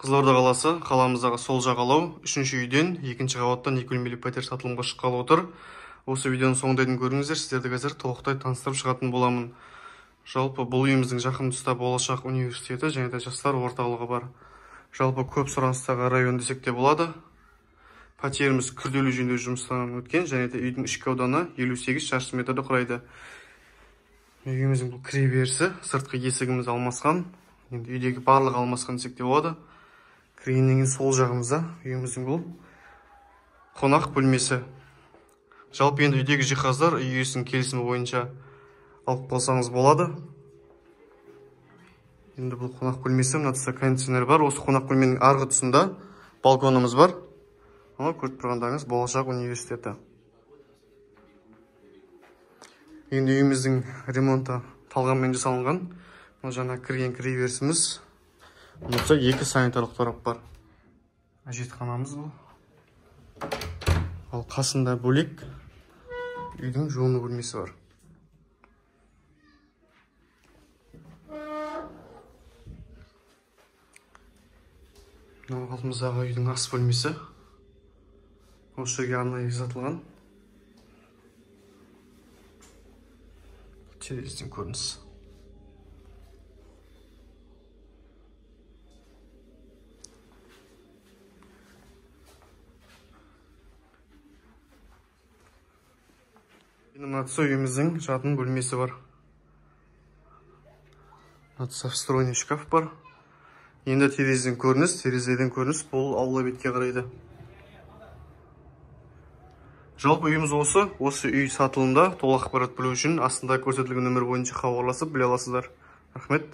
Қызылорда қаласы, қаламыздағы сол жағалау, 3-ші үйден 2-ші қабаттан 2 бөлмелі пәтер сатылымға шыққалы отыр. Осы видеоның соңына дейін көріңіздер, сіздерді қазір толықтай таныстырып шығатын боламын. Жалпы бұл үйіміздің жақын тұста болашақ университеті және де жастар орталығы бар. Жалпы көп сұраныстағы район десек те болады. Пәтеріміз күрделі жөндеу жұмыстарынан өткен және де үйдің ішкі ауданы 58 шаршы метрді құрайды. Үйіміздің бұл кіреберісі, сыртқы есігіміз алмасқан. Енді үйдегі барлығы алмасқан десек те болады. Кіргеннен сол жағымызда үйіміздің бұл қонақ бөлмесі. Жалпы енді үйдегі жиһаздар үй иесінің келісімі бойынша алып қалсаңыз болады. Енді бұл қонақ бөлмесі, мына тұста кондиционер бар. Осы қонақ бөлменің арғы тұсында балконымыз бар. Оны көріп тұрғандарыңыз болашақ университеті. Енді үйіміздің ремонты талғаммен жасалынған. Жаңа кірген кіреберісіміз. Мұнда 2 санитарлық торап бар. Әжетханамыз бұл. Ал қасында бөлек үйдің жуыну бөлмесі бар. Алдымыздағы үйдің ас бөлмесі. Осы жерге арнайы жасатылған. Терезеден көрініс. Мына тұста үйіміздің жатын бөлмесі бар. Мына тұста встроенный шкаф бар. Енді терезеден көрініс бұл аула бетке қарайды. Жалпы үйіміз осы үй сатылымда толық ақпарат білу үшін астында көрсетілген нөмір бойынша хабарласып біле аласыздар. Рахмет.